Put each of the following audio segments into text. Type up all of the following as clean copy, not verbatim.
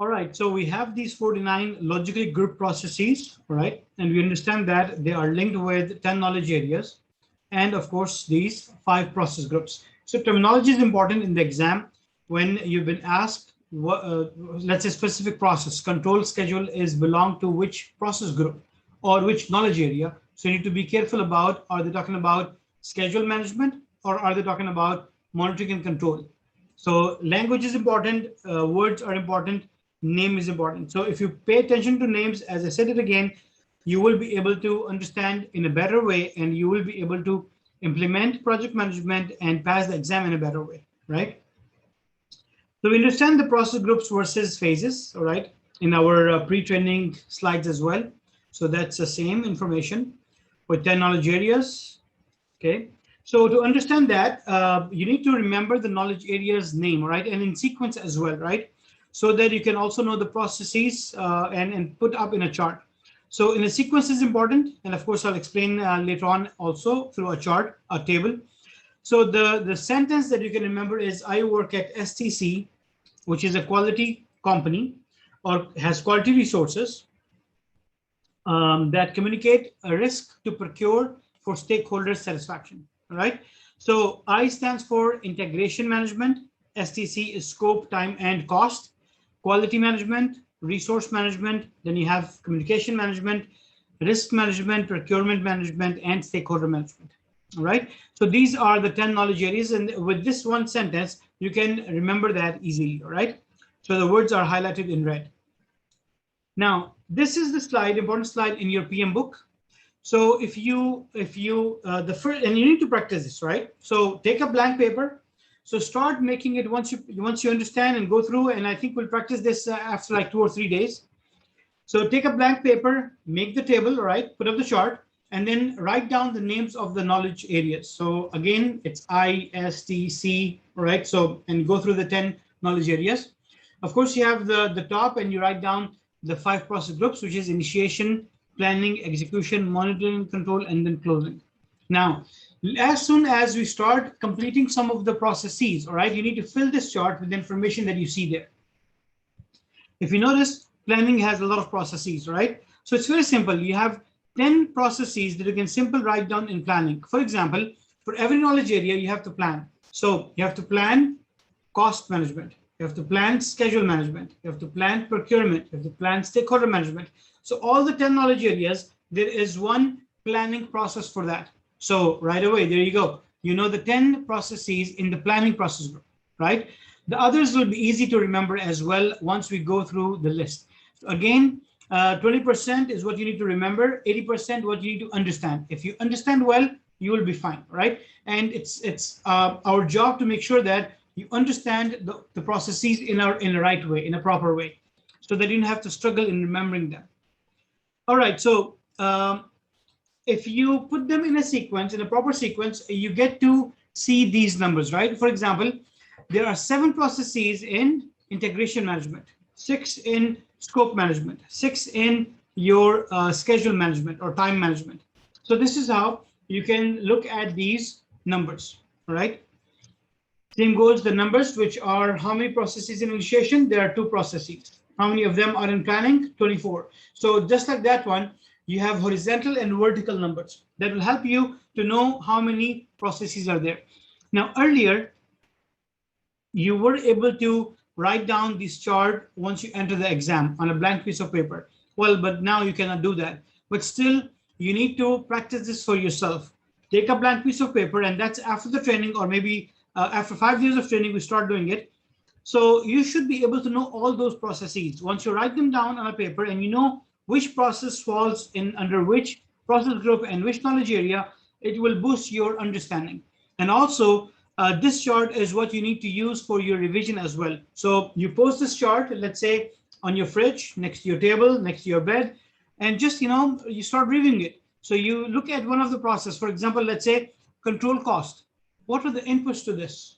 All right, so we have these 49 logically grouped processes, right? And we understand that they are linked with 10 knowledge areas and of course these 5 process groups. So terminology is important in the exam when you've been asked what, let's say specific process, control schedule is belong to which process group or which knowledge area. So you need to be careful about, are they talking about schedule management or are they talking about monitoring and control? So language is important, words are important, name is important. So if you pay attention to names, as I said it again, you will be able to understand in a better way and you will be able to implement project management and pass the exam in a better way, right? So we understand the process groups versus phases, all right, in our pre-training slides as well. So that's the same information with 10 knowledge areas, okay? So to understand that, you need to remember the knowledge area's name, right? And in sequence as well, right? So that you can also know the processes and put up in a chart. So in a sequence is important. And of course, I'll explain later on also through a chart, a table. So the sentence that you can remember is, I work at STC, which is a quality company or has quality resources that communicate a risk to procure for stakeholder satisfaction, right? So I stands for integration management. STC is scope, time, and cost. Quality management, resource management, then you have communication management, risk management, procurement management, and stakeholder management. All right. So these are the 10 knowledge areas. And with this one sentence, you can remember that easily. All right. So the words are highlighted in red. Now, this is the slide, important slide in your PM book. So the first, and you need to practice this, right? So take a blank paper. So start making it once you understand and go through. And I think we'll practice this after like 2 or 3 days. So take a blank paper, make the table, right? Put up the chart, and then write down the names of the knowledge areas. So again, it's I, S, T, C, right? So, and go through the 10 knowledge areas. Of course, you have the top and you write down the 5 process groups, which is initiation, planning, execution, monitoring, control, and then closing. Now, as soon as we start completing some of the processes, all right, you need to fill this chart with the information that you see there. If you notice, planning has a lot of processes, right? So it's very simple. You have 10 processes that you can simply write down in planning. For example, for every knowledge area, you have to plan. So you have to plan cost management. You have to plan schedule management. You have to plan procurement. You have to plan stakeholder management. So all the 10 knowledge areas, there is one planning process for that. So right away, there you go. You know the 10 processes in the planning process group, right? The others will be easy to remember as well once we go through the list. So again, 20% is what you need to remember, 80% what you need to understand. If you understand well, you will be fine, right? And it's our job to make sure that you understand the processes in a right way, in a proper way, so that you don't have to struggle in remembering them. All right, so if you put them in a sequence, in a proper sequence, you get to see these numbers, right? For example, there are 7 processes in integration management, 6 in scope management, 6 in your schedule management or time management. So this is how you can look at these numbers, all right? Same goes the numbers, which are how many processes in initiation? There are 2 processes. How many of them are in planning? 24. So just like that one, you have horizontal and vertical numbers that will help you to know how many processes are there. Now, earlier, you were able to write down this chart once you enter the exam on a blank piece of paper. Well, but now you cannot do that. But still, you need to practice this for yourself. Take a blank piece of paper, and that's after the training, or maybe after 5 years of training, we start doing it. So you should be able to know all those processes. Once you write them down on a paper and you know which process falls in under which process group and which knowledge area, it will boost your understanding. And also, this chart is what you need to use for your revision as well. So you post this chart, let's say on your fridge, next to your table, next to your bed, and just, you start reviewing it. So you look at one of the process, for example, let's say control cost. What are the inputs to this?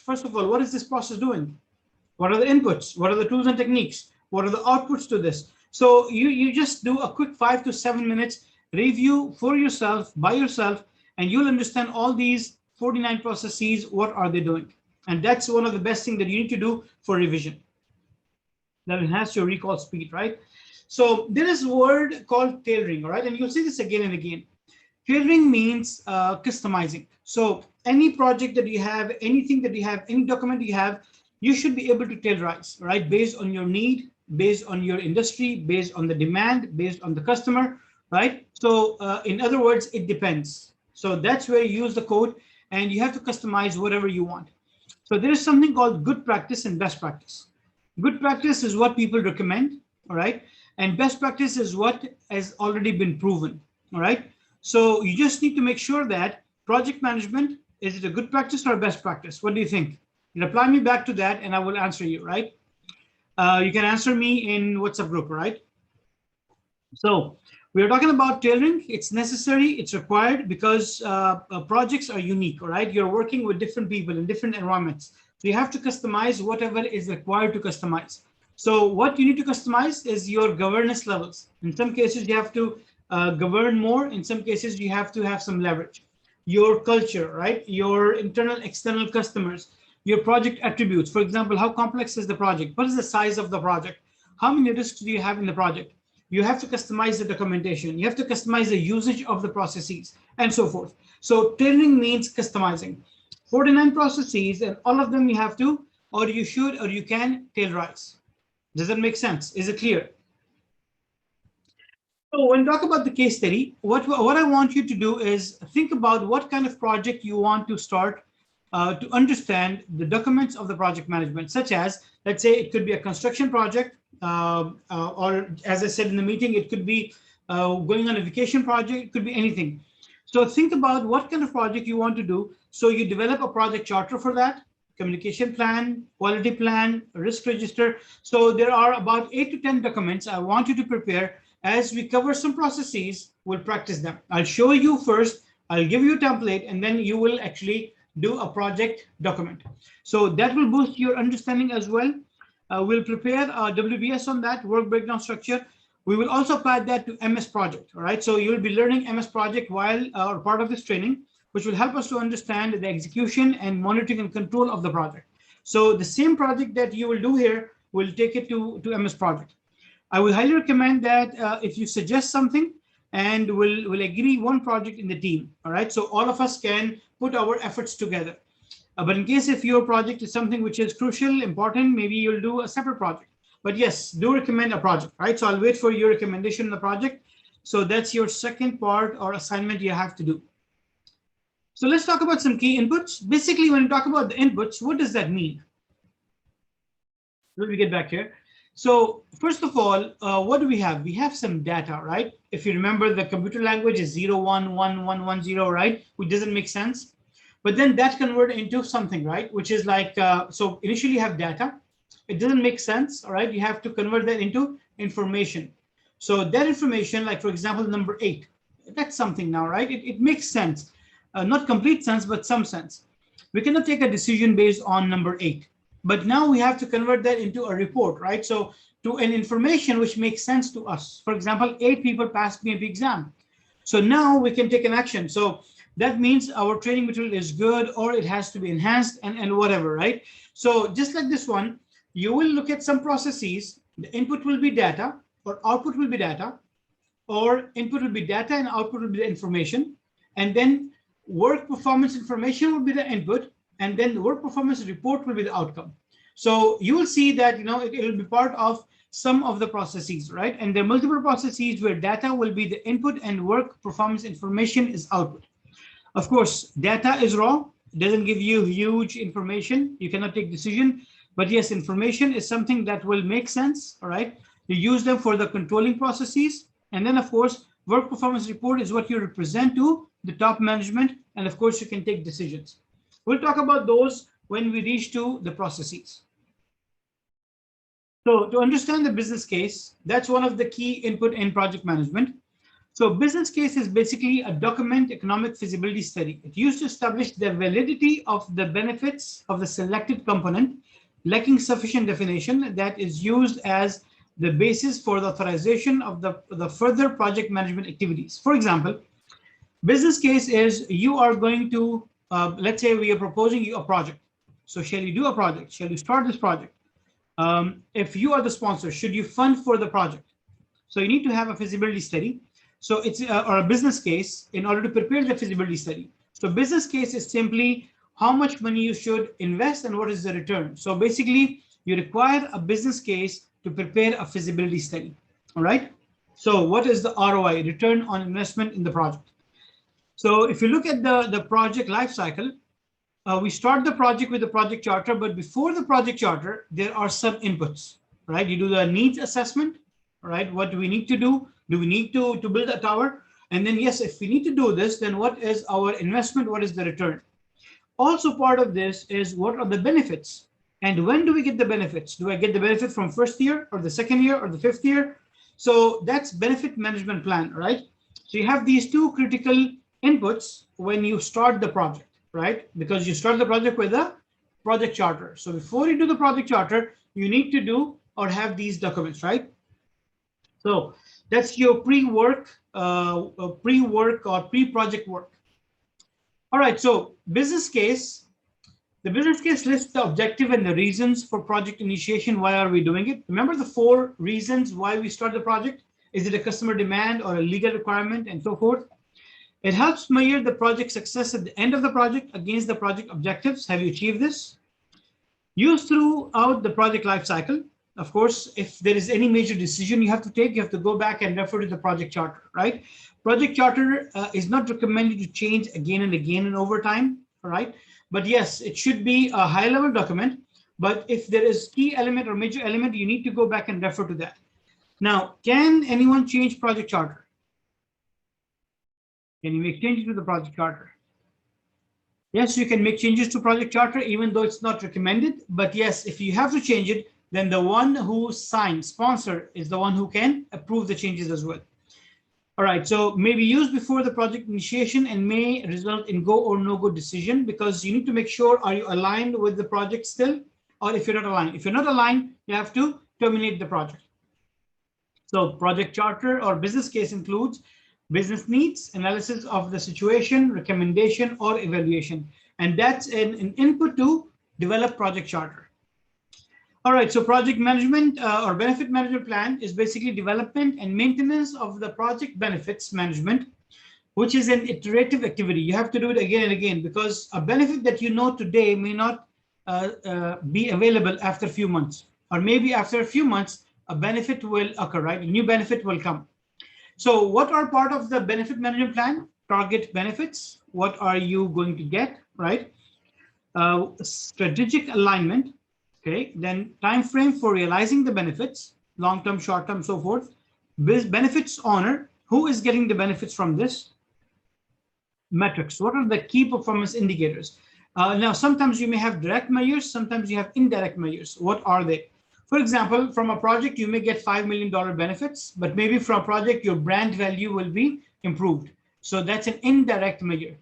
First of all, what is this process doing? What are the inputs? What are the tools and techniques? What are the outputs to this? So you just do a quick 5 to 7 minutes review for yourself, by yourself, and you'll understand all these 49 processes, what are they doing? And that's one of the best things that you need to do for revision. that enhance your recall speed, right? So there is a word called tailoring, all right? And you'll see this again and again. Tailoring means customizing. So any project that you have, anything that you have, any document you have, you should be able to tailorize, right? Based on your need, based on your industry, based on the demand, based on the customer, right? So in other words, it depends. So that's where you use the code, and you have to customize whatever you want. So there is something called good practice and best practice. Good practice is what people recommend, all right? And best practice is what has already been proven, all right? So you just need to make sure that project management, is it a good practice or a best practice? What do you think? Reply me back to that and I will answer you, right? You can answer me in WhatsApp group, right? So we're talking about tailoring. It's necessary, it's required, because projects are unique, all right? You're working with different people in different environments. So you have to customize whatever is required to customize. So what you need to customize is your governance levels. In some cases, you have to govern more. In some cases, you have to have some leverage. Your culture, right? Your internal, external customers, your project attributes. For example, how complex is the project? What is the size of the project? How many risks do you have in the project? You have to customize the documentation. You have to customize the usage of the processes and so forth. So tailoring means customizing. 49 processes, and all of them you have to, or you should, or you can tailorize. Does that make sense? Is it clear? So when we talk about the case study, what I want you to do is think about what kind of project you want to start to understand the documents of the project management, such as, let's say it could be a construction project, or as I said in the meeting, it could be going on a vacation project, it could be anything. So think about what kind of project you want to do. So you develop a project charter for that, communication plan, quality plan, risk register. So there are about 8 to 10 documents I want you to prepare. As we cover some processes, we'll practice them. I'll show you first, I'll give you a template, and then you will actually do a project document. So that will boost your understanding as well. We'll prepare a WBS on that, work breakdown structure. We will also apply that to MS Project, all right? So you'll be learning MS Project while part of this training, which will help us to understand the execution and monitoring and control of the project. So the same project that you will do here, we'll take it to MS Project. I will highly recommend that if you suggest something, and we'll agree one project in the team, all right? So all of us can put our efforts together. But in case if your project is something which is crucial, important, maybe you'll do a separate project. But yes, do recommend a project, right? So I'll wait for your recommendation on the project. So that's your second part or assignment you have to do. So let's talk about some key inputs. Basically, when we talk about the inputs, what does that mean? Let me get back here. So first of all, what do we have? We have some data, right? If you remember, the computer language is 0, 1, 1, 1, 1, 0, right? Which doesn't make sense. But then that converts into something, right? Which is like, so initially you have data. It doesn't make sense, all right? You have to convert that into information. So that information, like for example, number 8, that's something now, right? It makes sense. Not complete sense, but some sense. We cannot take a decision based on number 8. But now we have to convert that into a report, right? So to an information which makes sense to us. For example, 8 people passed PMP exam. So now we can take an action. So that means our training material is good, or it has to be enhanced, and whatever, right? So just like this one, you will look at some processes. The input will be data, or output will be data, or input will be data and output will be the information. And then work performance information will be the input, and then the work performance report will be the outcome. So you will see that, it will be part of some of the processes, right? And there are multiple processes where data will be the input and work performance information is output. Of course, data is raw, doesn't give you huge information. You cannot take decision, but yes, information is something that will make sense, all right? You use them for the controlling processes. And then of course, work performance report is what you represent to the top management. And of course, you can take decisions. We'll talk about those when we reach to the processes. So to understand the business case, that's one of the key input in project management. So business case is basically a document economic feasibility study. It used to establish the validity of the benefits of the selected component, lacking sufficient definition, that is used as the basis for the authorization of the further project management activities. For example, business case is you are going to, let's say we are proposing you a project. So shall you do a project? Shall you start this project? If you are the sponsor, should you fund for the project? So you need to have a feasibility study. So it's or a business case in order to prepare the feasibility study. So business case is simply how much money you should invest and what is the return. So basically, you require a business case to prepare a feasibility study. All right. So what is the ROI, return on investment in the project? So if you look at the project life cycle, we start the project with the project charter, but before the project charter, there are some inputs, right? You do the needs assessment, right? What do we need to do? Do we need to build a tower? And then, yes, if we need to do this, then what is our investment? What is the return? Also part of this is what are the benefits? And when do we get the benefits? Do I get the benefit from first year or the second year or the fifth year? So that's benefit management plan, right? So you have these two critical inputs when you start the project, right? Because you start the project with a project charter. So before you do the project charter, you need to do or have these documents, right? So that's your pre-work or pre-project work. All right, so business case. The business case lists the objective and the reasons for project initiation. Why are we doing it? Remember the 4 reasons why we start the project? Is it a customer demand or a legal requirement and so forth? It helps measure the project success at the end of the project against the project objectives. Have you achieved this? Used throughout the project life cycle. Of course, if there is any major decision you have to take, you have to go back and refer to the project charter, right? Project charter is not recommended to change again and again and over time, all right? But yes, it should be a high-level document. But if there is key element or major element, you need to go back and refer to that. Now, can anyone change project charter? Can you make changes to the project charter? Yes, you can make changes to project charter, even though it's not recommended. But yes, if you have to change it, then the one who signs, sponsor, is the one who can approve the changes as well. All right, so may be used before the project initiation and may result in go or no go decision, because you need to make sure, are you aligned with the project still? Or if you're not aligned, if you're not aligned, you have to terminate the project. So project charter or business case includes business needs, analysis of the situation, recommendation, or evaluation. And that's an input to develop project charter. All right, so project management or benefit management plan is basically development and maintenance of the project benefits management, which is an iterative activity. You have to do it again and again, because a benefit that you know today may not be available after a few months, or maybe after a few months, a benefit will occur, right? A new benefit will come. So what are part of the benefit management plan? Target benefits. What are you going to get, right? Strategic alignment. Okay, then time frame for realizing the benefits, long-term, short-term, so forth. Benefits owner, who is getting the benefits from this? Metrics, what are the key performance indicators? Now, sometimes you may have direct measures, sometimes you have indirect measures. What are they? For example, from a project, you may get $5 million benefits, but maybe from a project, your brand value will be improved. So that's an indirect measure.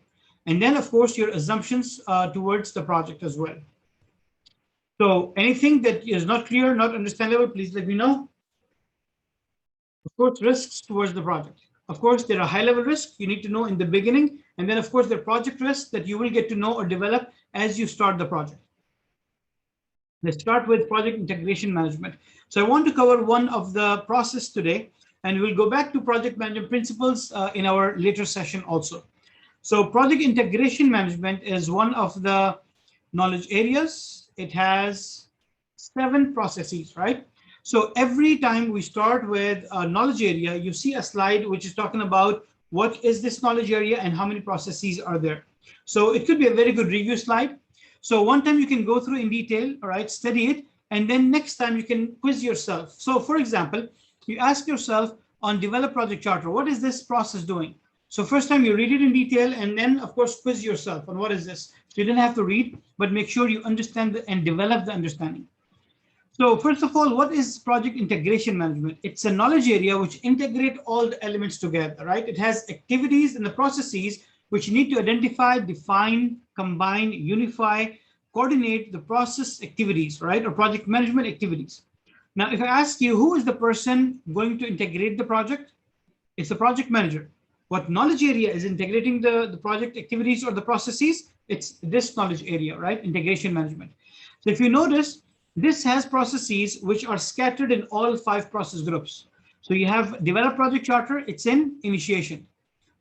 And then, of course, your assumptions towards the project as well. So anything that is not clear, not understandable, please let me know. Of course, risks towards the project. Of course, there are high-level risks you need to know in the beginning. And then, of course, there are project risks that you will get to know or develop as you start the project. Let's start with project integration management. So I want to cover one of the process today, and we'll go back to project management principles in our later session also. So project integration management is one of the knowledge areas. It has 7 processes, right? So every time we start with a knowledge area, you see a slide which is talking about what is this knowledge area and how many processes are there. So it could be a very good review slide. So one time you can go through in detail, all right, study it, and then next time you can quiz yourself. So for example, you ask yourself on develop project charter, what is this process doing? So first time you read it in detail, and then of course quiz yourself on what is this. So you don't have to read, but make sure you understand and develop the understanding. So first of all, what is project integration management? It's a knowledge area which integrate all the elements together, right? It has activities and the processes which you need to identify, define, combine, unify, coordinate the process activities, right? Or project management activities. Now, if I ask you, who is the person going to integrate the project? It's the project manager. What knowledge area is integrating the project activities or the processes? It's this knowledge area, right? Integration management. So if you notice, This has processes which are scattered in all 5 process groups. So you have develop project charter, it's in initiation.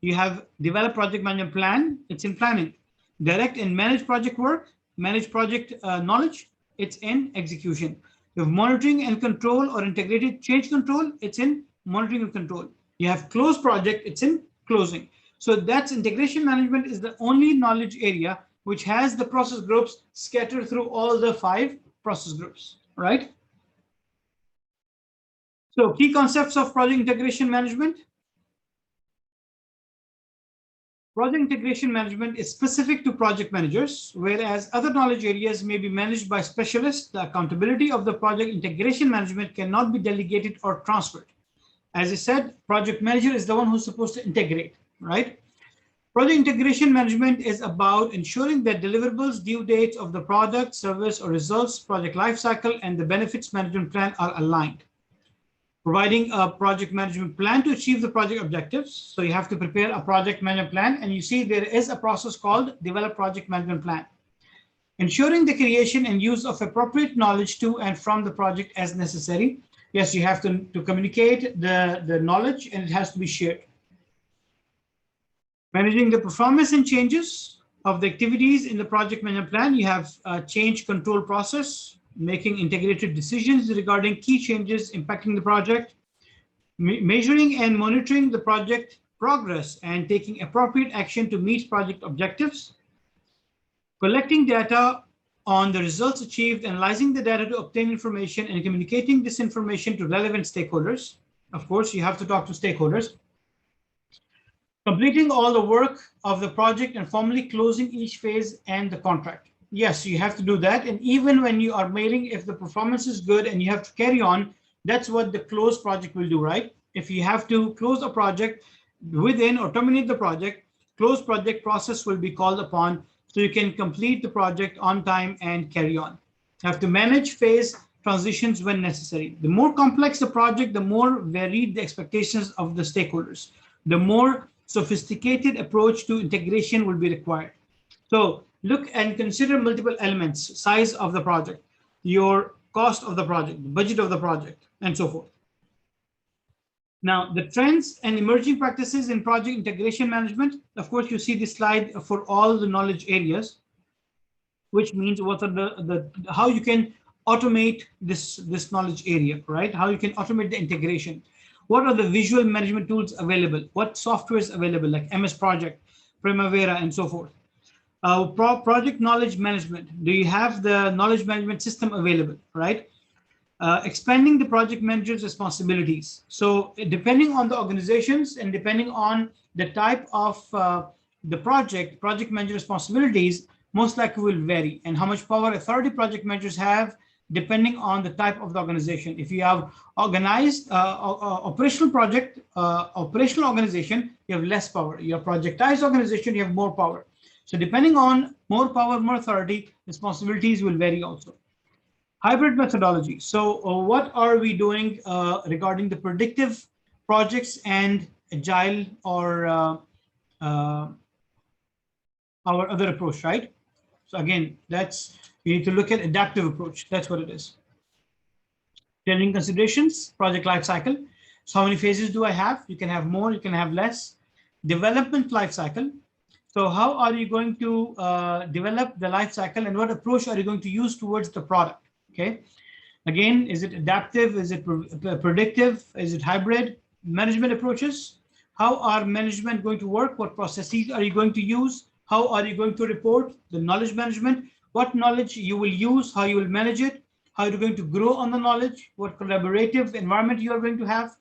You have develop project management plan, it's in planning. Direct and manage project work, manage project knowledge, it's in execution. You have monitoring and control or integrated change control, it's in monitoring and control. You have close project, it's in closing. So that's integration management is the only knowledge area which has the process groups scattered through all the 5 process groups, right? So key concepts of project integration management. Project integration management is specific to project managers, whereas other knowledge areas may be managed by specialists. The accountability of the project integration management cannot be delegated or transferred. As I said, project manager is the one who's supposed to integrate, right? Project integration management is about ensuring that deliverables, due dates of the product, service, or results, project lifecycle, and the benefits management plan are aligned. Providing a project management plan to achieve the project objectives. So you have to prepare a project management plan, and you see there is a process called develop project management plan. Ensuring the creation and use of appropriate knowledge to and from the project as necessary. Yes, you have to communicate the knowledge, and it has to be shared. Managing the performance and changes of the activities in the project management plan. You have a change control process, making integrated decisions regarding key changes impacting the project, measuring and monitoring the project progress and taking appropriate action to meet project objectives, collecting data on the results achieved, analyzing the data to obtain information and communicating this information to relevant stakeholders. Of course, you have to talk to stakeholders. Completing all the work of the project and formally closing each phase and the contract. Yes, you have to do that. And even when you are mailing, if the performance is good and you have to carry on, that's what the close project will do, right? If you have to close a project within or terminate the project, close project process will be called upon so you can complete the project on time and carry on. You have to manage phase transitions when necessary. The more complex the project, the more varied the expectations of the stakeholders, the more sophisticated approach to integration will be required. So look and consider multiple elements: size of the project, your cost of the project, the budget of the project, and so forth. Now, the trends and emerging practices in project integration management. Of course, you see this slide for all the knowledge areas, which means what are how you can automate this knowledge area, right? How you can automate the integration. What are the visual management tools available? What software is available, like MS Project, Primavera, and so forth? Project knowledge management. Do you have the knowledge management system available, right? Expanding the project manager's responsibilities. So depending on the organizations and depending on the type of the project manager responsibilities most likely will vary, and how much power authority project managers have depending on the type of the organization. If you have organized operational organization, you have less power. You have projectized organization, you have more power. So depending on more power, more authority, responsibilities will vary also. Hybrid methodology. So what are we doing regarding the predictive projects and agile or our other approach, right? So again, you need to look at adaptive approach. That's what it is. Changing considerations, project life cycle. So how many phases do I have? You can have more, you can have less. Development life cycle. So how are you going to develop the life cycle, and what approach are you going to use towards the product? Okay. Again, is it adaptive? Is it predictive? Is it hybrid? Management approaches. How are management going to work? What processes are you going to use? How are you going to report? The knowledge management. What knowledge you will use? How you will manage it? How you're going to grow on the knowledge? What collaborative environment you are going to have?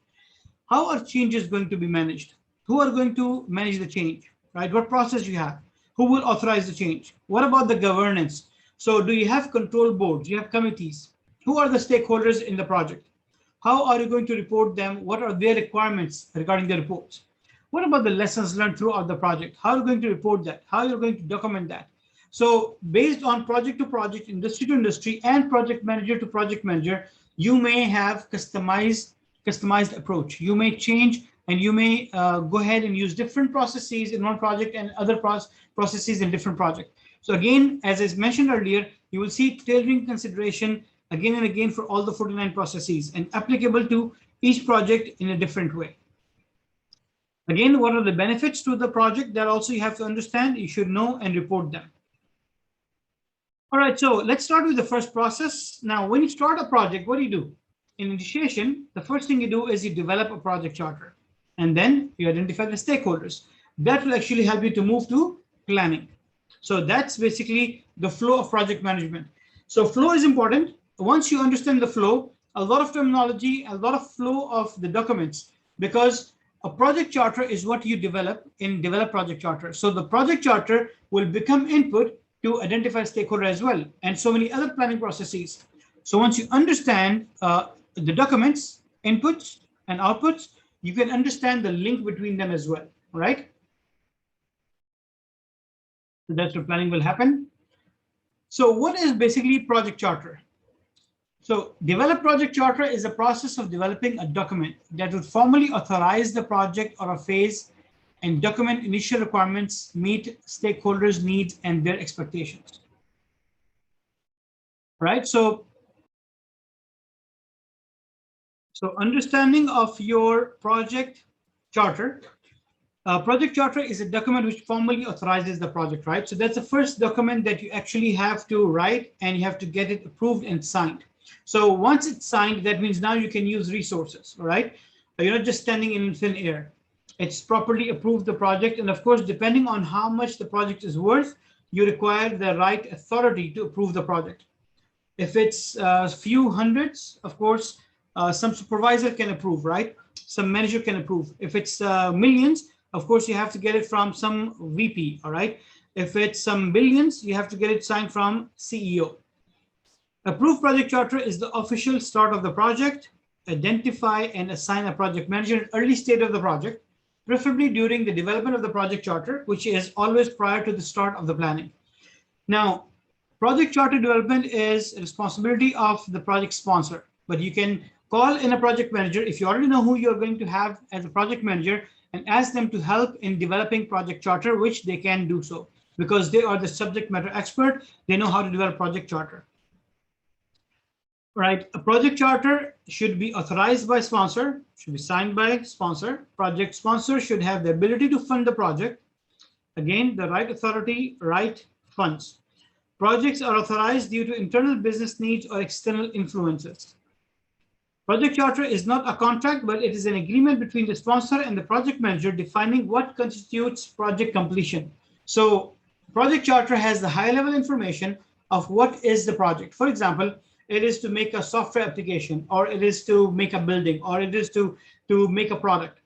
How are changes going to be managed? Who are going to manage the change? Right? What process you have? Who will authorize the change? What about the governance? So do you have control boards? Do you have committees? Who are the stakeholders in the project? How are you going to report them? What are their requirements regarding the reports? What about the lessons learned throughout the project? How are you going to report that? How are you going to document that? So based on project to project, industry to industry, and project manager to project manager, you may have customized approach. You may change, and you may go ahead and use different processes in one project and other processes in different projects. So again, as I mentioned earlier, you will see tailoring consideration again and again for all the 49 processes and applicable to each project in a different way. Again, what are the benefits to the project that also you have to understand, you should know and report them. All right, so let's start with the first process. Now, when you start a project, what do you do? In initiation, the first thing you do is you develop a project charter, and then you identify the stakeholders. That will actually help you to move to planning. So that's basically the flow of project management. So flow is important. Once you understand the flow, a lot of terminology, a lot of flow of the documents, because a project charter is what you develop in develop project charter. So the project charter will become input to identify stakeholder as well, and so many other planning processes. So once you understand the documents, inputs and outputs, you can understand the link between them as well, right? So that's where planning will happen. So what is basically project charter? So develop project charter is a process of developing a document that will formally authorize the project or a phase and document initial requirements, meet stakeholders' needs and their expectations. Right? So understanding of your project charter. Project charter is a document which formally authorizes the project, right? So that's the first document that you actually have to write, and you have to get it approved and signed. So once it's signed, that means now you can use resources, all right? You're not just standing in thin air. It's properly approved the project. And of course, depending on how much the project is worth, you require the right authority to approve the project. If it's a few hundreds, of course, some supervisor can approve, right? Some manager can approve. If it's millions, of course, you have to get it from some VP, all right? If it's some billions, you have to get it signed from CEO. Approved project charter is the official start of the project. Identify and assign a project manager in early stage of the project, preferably during the development of the project charter, which is always prior to the start of the planning. Now, project charter development is a responsibility of the project sponsor, but you can call in a project manager if you already know who you're going to have as a project manager and ask them to help in developing project charter, which they can do so because they are the subject matter expert. They know how to develop project charter. Right, a project charter should be authorized by sponsor, should be signed by sponsor. Project sponsor should have the ability to fund the project. Again, the right authority, right funds. Projects are authorized due to internal business needs or external influences. Project charter is not a contract, but it is an agreement between the sponsor and the project manager defining what constitutes project completion. So project charter has the high level information of what is the project. For example, it is to make a software application, or it is to make a building, or it is to make a product.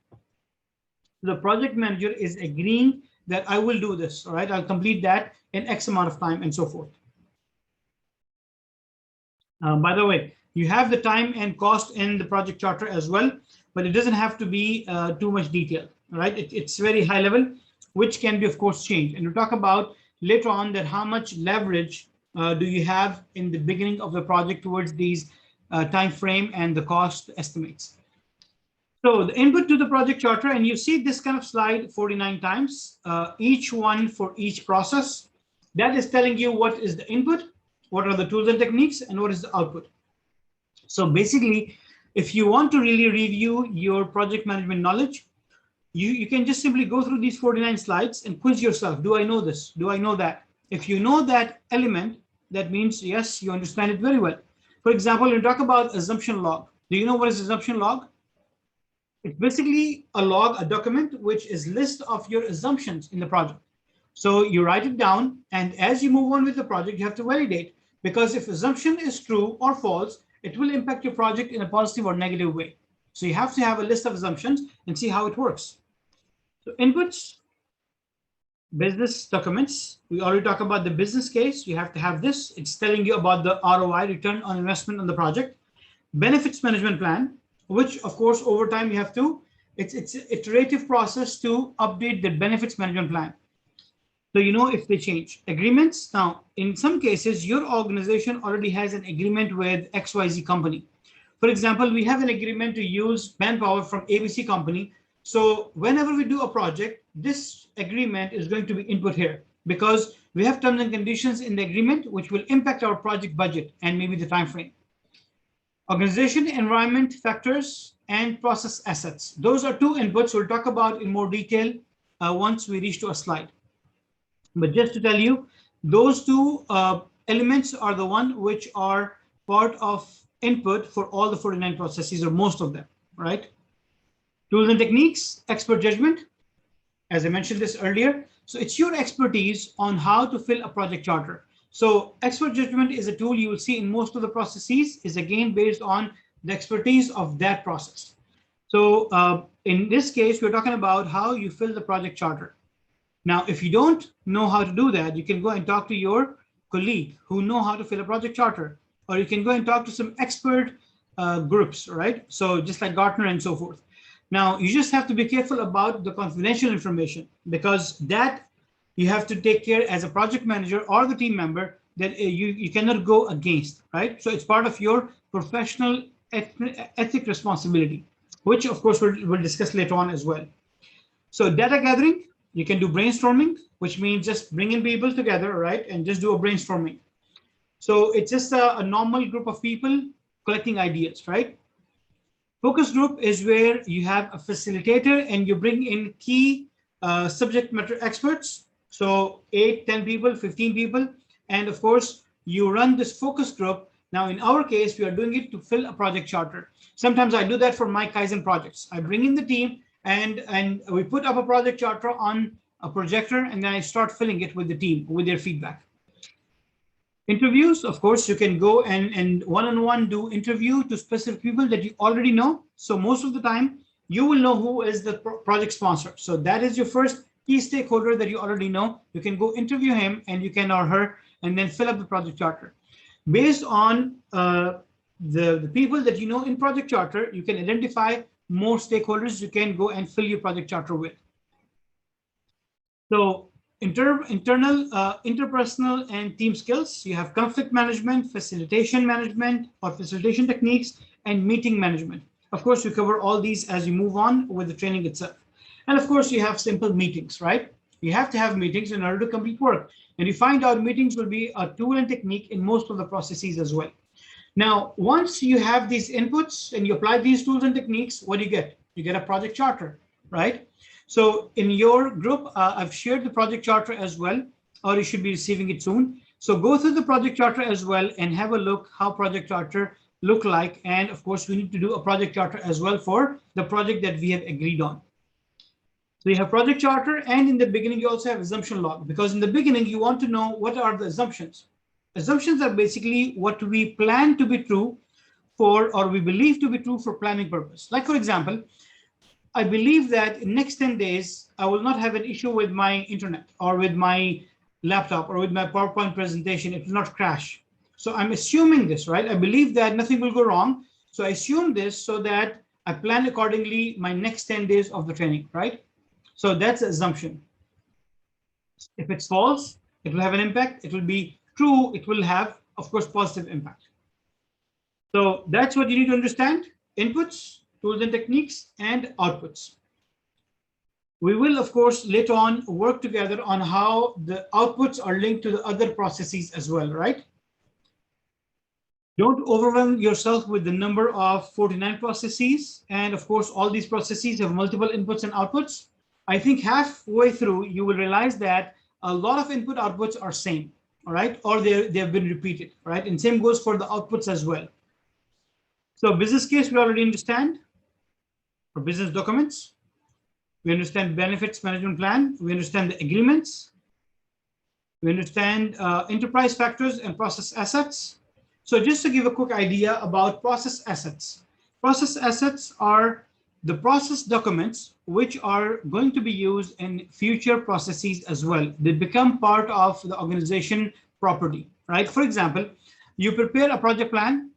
The project manager is agreeing that I will do this, all right? I'll complete that in X amount of time and so forth. By the way, you have the time and cost in the project charter as well, but it doesn't have to be too much detail, right? It's very high level, which can be, of course, changed. And we'll talk about later on that how much leverage do you have in the beginning of the project towards these time frame and the cost estimates. So the input to the project charter, and you see this kind of slide 49 times, each one for each process. That is telling you what is the input, what are the tools and techniques, and what is the output. So basically, if you want to really review your project management knowledge, you can just simply go through these 49 slides and quiz yourself. Do I know this? Do I know that? If you know that element, that means, yes, you understand it very well. For example, when you talk about assumption log, do you know what is assumption log? It's basically a log, a document, which is list of your assumptions in the project. So you write it down, and as you move on with the project, you have to validate, because if assumption is true or false, it will impact your project in a positive or negative way. So you have to have a list of assumptions and see how it works. So inputs, business documents. We already talked about the business case. You have to have this. It's telling you about the ROI, return on investment on the project. Benefits management plan, which of course over time you have to, it's an iterative process to update the benefits management plan. So you know if they change. Agreements. Now, in some cases, your organization already has an agreement with XYZ company. For example, we have an agreement to use manpower from ABC company. So whenever we do a project, this agreement is going to be input here because we have terms and conditions in the agreement which will impact our project budget and maybe the time frame. Organization, environment factors, and process assets. Those are two inputs we'll talk about in more detail once we reach to a slide. But just to tell you, those two elements are the one which are part of input for all the 49 processes, or most of them, right? Tools and techniques, expert judgment, as I mentioned this earlier. So it's your expertise on how to fill a project charter. So expert judgment is a tool you will see in most of the processes, is again based on the expertise of that process. So in this case, we're talking about how you fill the project charter. Now, if you don't know how to do that, you can go and talk to your colleague who know how to fill a project charter, or you can go and talk to some expert groups, right? So just like Gartner and so forth. Now, you just have to be careful about the confidential information, because that you have to take care as a project manager or the team member that you cannot go against, right? So it's part of your professional ethic responsibility, which of course we'll discuss later on as well. So data gathering, you can do brainstorming, which means just bringing people together, right? And just do a brainstorming. So it's just a normal group of people collecting ideas, right? Focus group is where you have a facilitator and you bring in key subject matter experts. So 8, 10 people, 15 people. And of course, you run this focus group. Now, in our case, we are doing it to fill a project charter. Sometimes I do that for my Kaizen projects. I bring in the team and we put up a project charter on a projector, and then I start filling it with the team, with their feedback. Interviews, of course, you can go and one-on-one do interview to specific people that you already know. So most of the time, you will know who is the project sponsor. So that is your first key stakeholder that you already know. You can go interview him and you can, or her, and then fill up the project charter. Based on the people that you know in project charter, you can identify more stakeholders you can go and fill your project charter with. So internal, interpersonal and team skills, you have conflict management, facilitation management or facilitation techniques, and meeting management. Of course, you cover all these as you move on with the training itself. And of course, you have simple meetings, right? You have to have meetings in order to complete work. And you find out meetings will be a tool and technique in most of the processes as well. Now, once you have these inputs and you apply these tools and techniques, what do you get? You get a project charter, right? So in your group, I've shared the project charter as well, or you should be receiving it soon. So go through the project charter as well and have a look how project charter look like. And of course, we need to do a project charter as well for the project that we have agreed on. So you have project charter, and in the beginning, you also have assumption log, because in the beginning, you want to know what are the assumptions. Assumptions are basically what we plan to be true for, or we believe to be true for planning purpose. Like for example, I believe that in next 10 days, I will not have an issue with my internet or with my laptop or with my PowerPoint presentation. It will not crash. So I'm assuming this, right? I believe that nothing will go wrong. So I assume this so that I plan accordingly my next 10 days of the training, right? So that's an assumption. If it's false, it will have an impact. It will be true. It will have, of course, positive impact. So that's what you need to understand: inputs, tools and techniques, and outputs. We will, of course, later on work together on how the outputs are linked to the other processes as well, right? Don't overwhelm yourself with the number of 49 processes. And of course, all these processes have multiple inputs and outputs. I think halfway through, you will realize that a lot of input outputs are same, all right? Or they have been repeated, right? And same goes for the outputs as well. So business case, we already understand. For business documents, we understand benefits management plan. We understand the agreements. We understand enterprise factors and process assets. So just to give a quick idea about process assets. Process assets are the process documents which are going to be used in future processes as well. They become part of the organization property, right? For example, you prepare a project plan.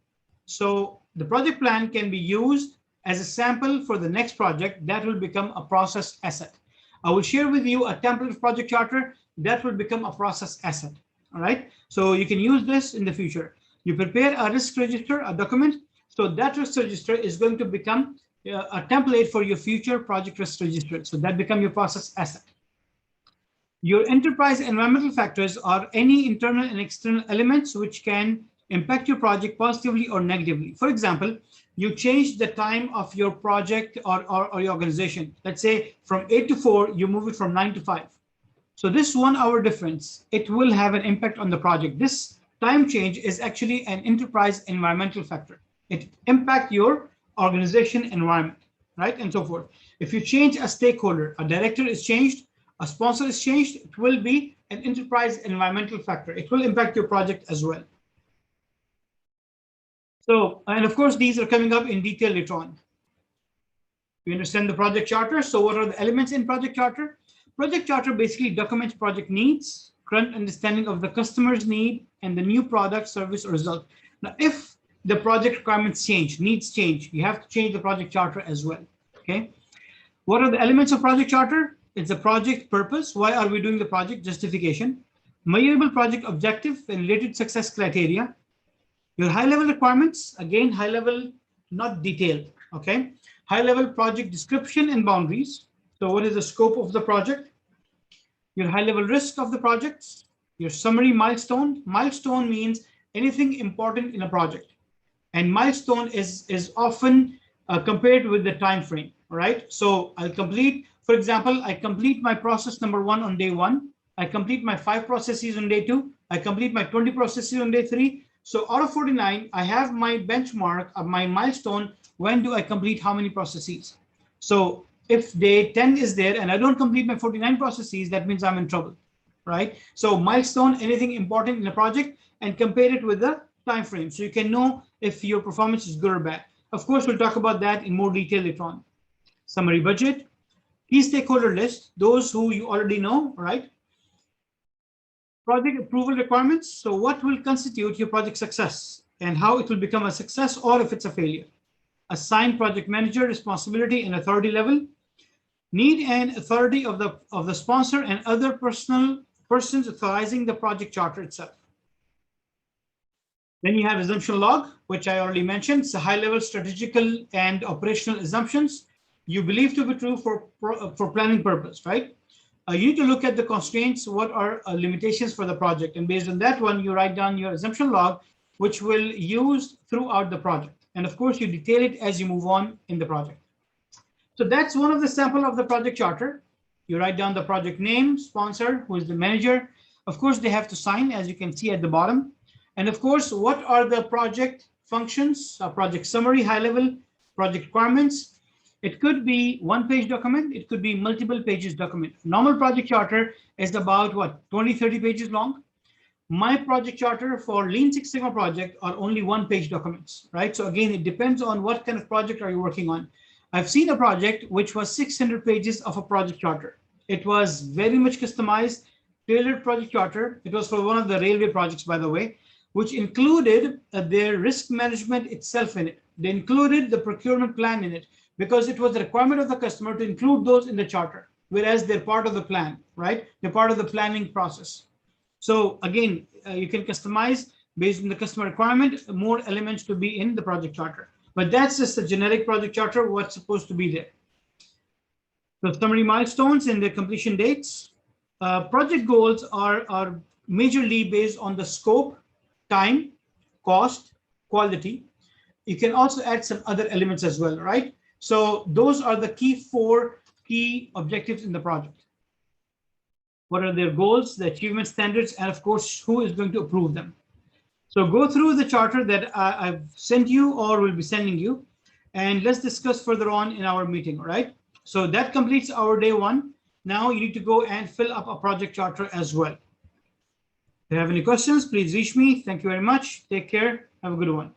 So the project plan can be used as a sample for the next project. That will become a process asset. I will share with you a template project charter that will become a process asset. All right. So you can use this in the future. You prepare a risk register, a document. So that risk register is going to become a template for your future project risk register. So that become your process asset. Your enterprise environmental factors are any internal and external elements which can impact your project positively or negatively. For example, you change the time of your project or your organization. Let's say from 8 to 4, you move it from 9 to 5. So this 1 hour difference, it will have an impact on the project. This time change is actually an enterprise environmental factor. It impacts your organization environment, right? And so forth. If you change a stakeholder, a director is changed, a sponsor is changed, it will be an enterprise environmental factor. It will impact your project as well. So, and of course, these are coming up in detail later on. You understand the project charter. So what are the elements in project charter? Project charter basically documents project needs, current understanding of the customer's need, and the new product, service, or result. Now, if the project requirements change, needs change, you have to change the project charter as well. Okay. What are the elements of project charter? It's the project purpose. Why are we doing the project? Justification. Measurable project objective and related success criteria. Your high-level requirements, again, high-level, not detailed. Okay. High-level project description and boundaries. So what is the scope of the project? Your high-level risk of the projects, your summary milestone. Milestone means anything important in a project. And milestone is often compared with the time frame, right? So I'll complete, for example, I complete my process number 1 on day 1. I complete my 5 processes on day 2. I complete my 20 processes on day 3. So out of 49, I have my benchmark of my milestone. When do I complete how many processes? So if day 10 is there and I don't complete my 49 processes, that means I'm in trouble, right? So milestone, anything important in a project, and compare it with the time frame. So you can know if your performance is good or bad. Of course, we'll talk about that in more detail later on. Summary budget, key stakeholder list, those who you already know, right? Project approval requirements. So what will constitute your project success and how it will become a success or if it's a failure. Assign project manager responsibility and authority level. Need and authority of the sponsor and other persons authorizing the project charter itself. Then you have assumption log, which I already mentioned. It's a high-level strategical and operational assumptions you believe to be true for planning purpose, right? You need to look at the constraints. What are limitations for the project? And based on that one, you write down your assumption log, which will use throughout the project. And of course, you detail it as you move on in the project. So that's one of the sample of the project charter. You write down the project name, sponsor, who is the manager. Of course, they have to sign, as you can see at the bottom. And of course, what are the project functions, project summary, high level, project requirements. It could be 1-page document. It could be multiple pages document. Normal project charter is about what, 20, 30 pages long. My project charter for Lean Six Sigma project are only 1-page documents, right? So again, it depends on what kind of project are you working on. I've seen a project which was 600 pages of a project charter. It was very much customized, tailored project charter. It was for one of the railway projects, by the way, which included their risk management itself in it. They included the procurement plan in it because it was the requirement of the customer to include those in the charter, whereas they're part of the plan, right? They're part of the planning process. So again, you can customize based on the customer requirement, more elements to be in the project charter. But that's just a generic project charter, what's supposed to be there. The summary milestones and the completion dates. Project goals are majorly based on the scope, time, cost, quality. You can also add some other elements as well, right? So those are the 4 key objectives in the project. What are their goals, the achievement standards, and of course, who is going to approve them? So go through the charter that I've sent you or will be sending you, and let's discuss further on in our meeting, all right? So that completes our day 1. Now you need to go and fill up a project charter as well. If you have any questions, please reach me. Thank you very much. Take care. Have a good one.